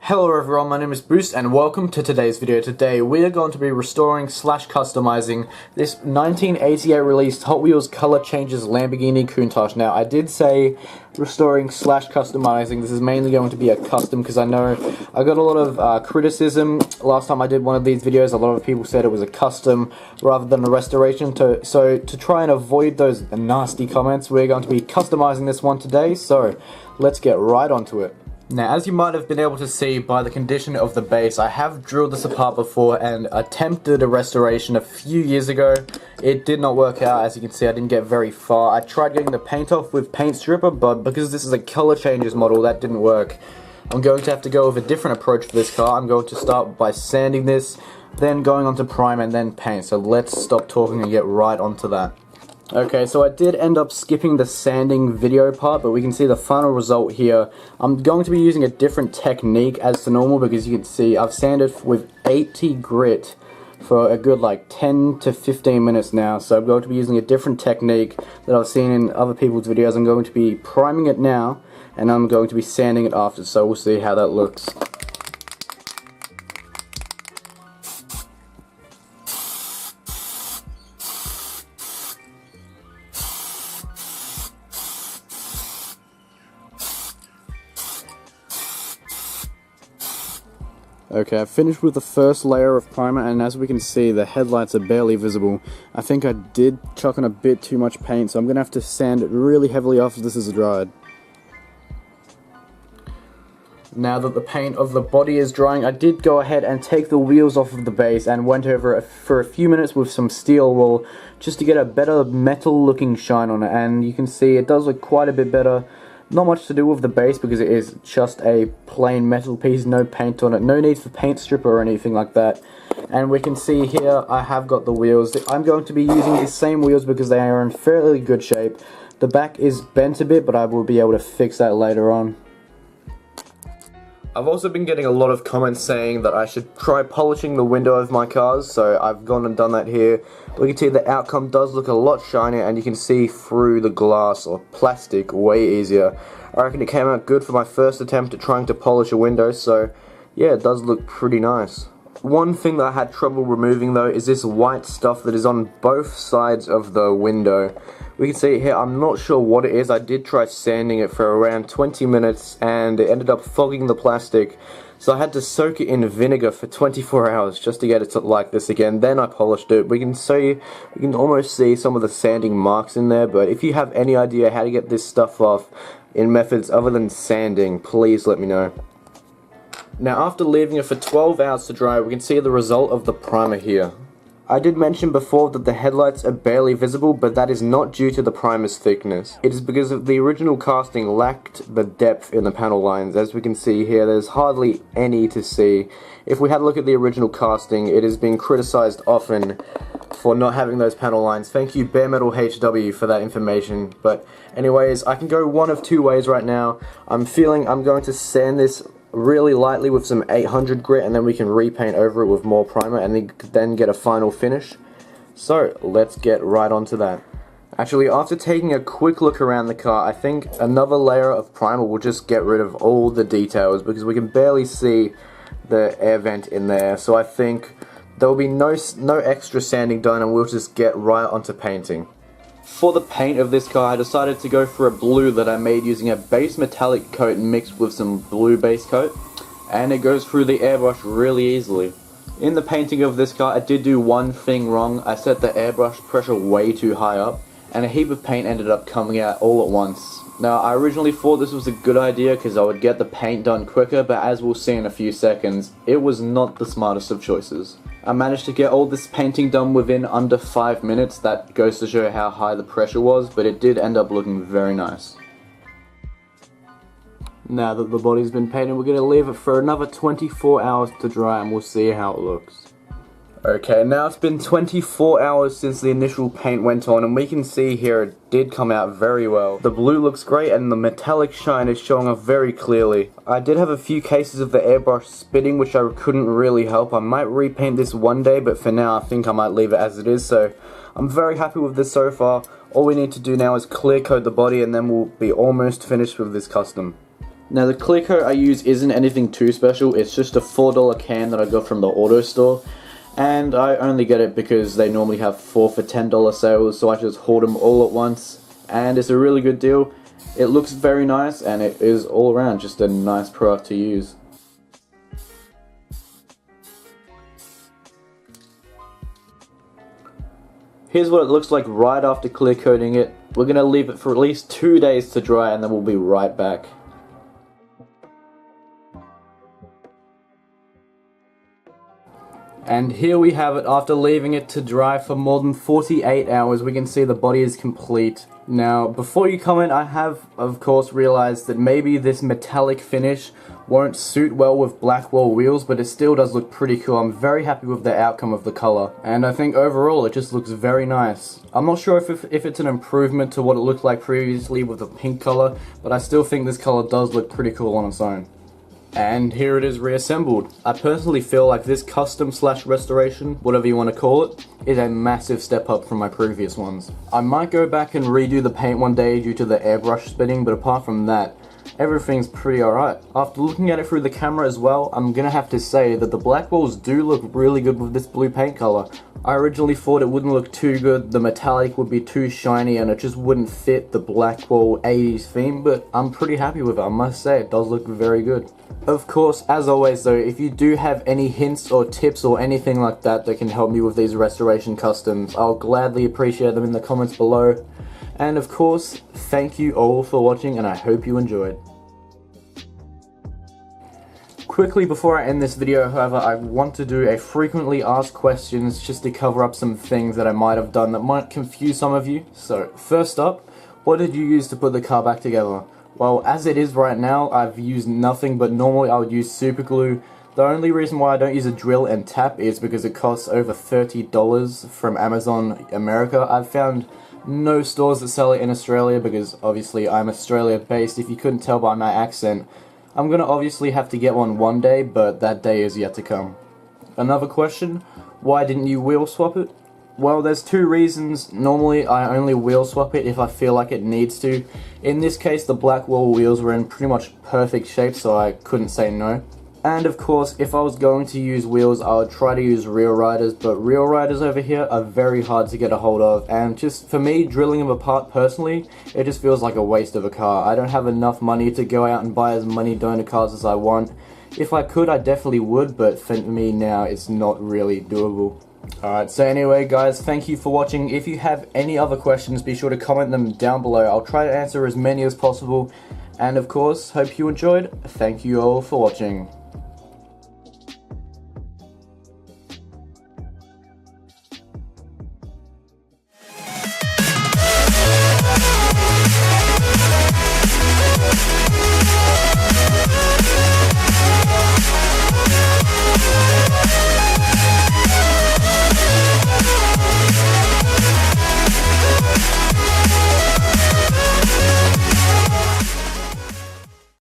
Hello everyone, my name is Boost and welcome to today's video. Today we are going to be restoring / customizing this 1988 released Hot Wheels Color Changes Lamborghini Countach. Now I did say restoring / customizing. This is mainly going to be a custom because I know I got a lot of criticism last time I did one of these videos. A lot of people said it was a custom rather than a restoration. So to try and avoid those nasty comments, we're going to be customizing this one today. So let's get right onto it. Now, as you might have been able to see by the condition of the base, I have drilled this apart before and attempted a restoration a few years ago. It did not work out. As you can see, I didn't get very far. I tried getting the paint off with paint stripper, but because this is a color changes model, that didn't work. I'm going to have to go with a different approach for this car. I'm going to start by sanding this, then going on to prime and then paint. So let's stop talking and get right onto that. Okay, so I did end up skipping the sanding video part, but we can see the final result here. I'm going to be using a different technique as to normal because you can see I've sanded with 80 grit for a good like 10 to 15 minutes now. So I'm going to be using a different technique that I've seen in other people's videos. I'm going to be priming it now and I'm going to be sanding it after, so we'll see how that looks. Okay, I've finished with the first layer of primer, and as we can see, the headlights are barely visible. I think I did chuck on a bit too much paint, so I'm going to have to sand it really heavily after this is dried. Now that the paint of the body is drying, I did go ahead and take the wheels off of the base and went over it for a few minutes with some steel wool just to get a better metal looking shine on it, and you can see it does look quite a bit better. Not much to do with the base because it is just a plain metal piece, no paint on it, no need for paint stripper or anything like that. And we can see here I have got the wheels. I'm going to be using the same wheels because they are in fairly good shape. The back is bent a bit, but I will be able to fix that later on. I've also been getting a lot of comments saying that I should try polishing the window of my cars, so I've gone and done that here. We can see the outcome does look a lot shinier and you can see through the glass or plastic way easier. I reckon it came out good for my first attempt at trying to polish a window, so yeah, it does look pretty nice. One thing that I had trouble removing though is this white stuff that is on both sides of the window. We can see it here, I'm not sure what it is. I did try sanding it for around 20 minutes and it ended up fogging the plastic. So I had to soak it in vinegar for 24 hours just to get it to like this again. Then I polished it. We can almost see some of the sanding marks in there, but if you have any idea how to get this stuff off in methods other than sanding, please let me know. Now after leaving it for 12 hours to dry, we can see the result of the primer here. I did mention before that the headlights are barely visible, but that is not due to the primer's thickness. It is because of the original casting lacked the depth in the panel lines. As we can see here, there's hardly any to see. If we had a look at the original casting, it has been criticized often for not having those panel lines. Thank you Bare Metal HW for that information. But anyways, I can go one of two ways right now. I'm going to sand this really lightly with some 800 grit and then we can repaint over it with more primer and then get a final finish. So let's get right onto that. Actually, after taking a quick look around the car, I think another layer of primer will just get rid of all the details because we can barely see the air vent in there. So I think there will be no extra sanding done and we'll just get right onto painting. For the paint of this car, I decided to go for a blue that I made using a base metallic coat mixed with some blue base coat, and it goes through the airbrush really easily. In the painting of this car, I did do one thing wrong. I set the airbrush pressure way too high up, and a heap of paint ended up coming out all at once. Now, I originally thought this was a good idea because I would get the paint done quicker, but as we'll see in a few seconds, it was not the smartest of choices. I managed to get all this painting done within under 5 minutes. That goes to show how high the pressure was, but it did end up looking very nice. Now that the body's been painted, we're going to leave it for another 24 hours to dry and we'll see how it looks. Okay, now it's been 24 hours since the initial paint went on and we can see here it did come out very well. The blue looks great and the metallic shine is showing off very clearly. I did have a few cases of the airbrush spitting which I couldn't really help. I might repaint this one day, but for now I think I might leave it as it is, so I'm very happy with this so far. All we need to do now is clear coat the body and then we'll be almost finished with this custom. Now the clear coat I use isn't anything too special, it's just a $4 can that I got from the auto store. And I only get it because they normally have 4 for $10 sales, so I just hoard them all at once. And it's a really good deal. It looks very nice and it is all around just a nice product to use. Here's what it looks like right after clear coating it. We're going to leave it for at least 2 days to dry and then we'll be right back. And here we have it after leaving it to dry for more than 48 hours. We can see the body is complete. Now, before you comment, I have, of course, realized that maybe this metallic finish won't suit well with Blackwall wheels, but it still does look pretty cool. I'm very happy with the outcome of the color, and I think overall it just looks very nice. I'm not sure if it's an improvement to what it looked like previously with the pink color, but I still think this color does look pretty cool on its own. And here it is reassembled. I personally feel like this custom / restoration, whatever you want to call it, is a massive step up from my previous ones. I might go back and redo the paint one day due to the airbrush spinning, but apart from that, everything's pretty alright. After looking at it through the camera as well, I'm gonna have to say that the Blackwalls do look really good with this blue paint color. I originally thought it wouldn't look too good, the metallic would be too shiny and it just wouldn't fit the Blackwall 80s theme, but I'm pretty happy with it, I must say, it does look very good. Of course, as always though, if you do have any hints or tips or anything like that that can help me with these restoration customs, I'll gladly appreciate them in the comments below. And of course, thank you all for watching and I hope you enjoyed. Quickly before I end this video, however, I want to do a frequently asked questions just to cover up some things that I might have done that might confuse some of you. So, first up, what did you use to put the car back together? Well, as it is right now, I've used nothing, but normally I would use super glue. The only reason why I don't use a drill and tap is because it costs over $30 from Amazon America. I've found no stores that sell it in Australia because obviously I'm Australia based. If you couldn't tell by my accent, I'm gonna obviously have to get one day, but that day is yet to come. Another question, why didn't you wheel swap it? Well, there's 2 reasons. Normally I only wheel swap it if I feel like it needs to. In this case, the Blackwall wheels were in pretty much perfect shape, so I couldn't say no. And of course, if I was going to use wheels, I would try to use real riders, but real riders over here are very hard to get a hold of, and just for me, drilling them apart personally, it just feels like a waste of a car. I don't have enough money to go out and buy as many donor cars as I want. If I could, I definitely would, but for me now, it's not really doable. Alright, so anyway guys, thank you for watching. If you have any other questions, be sure to comment them down below. I'll try to answer as many as possible. And of course, hope you enjoyed. Thank you all for watching.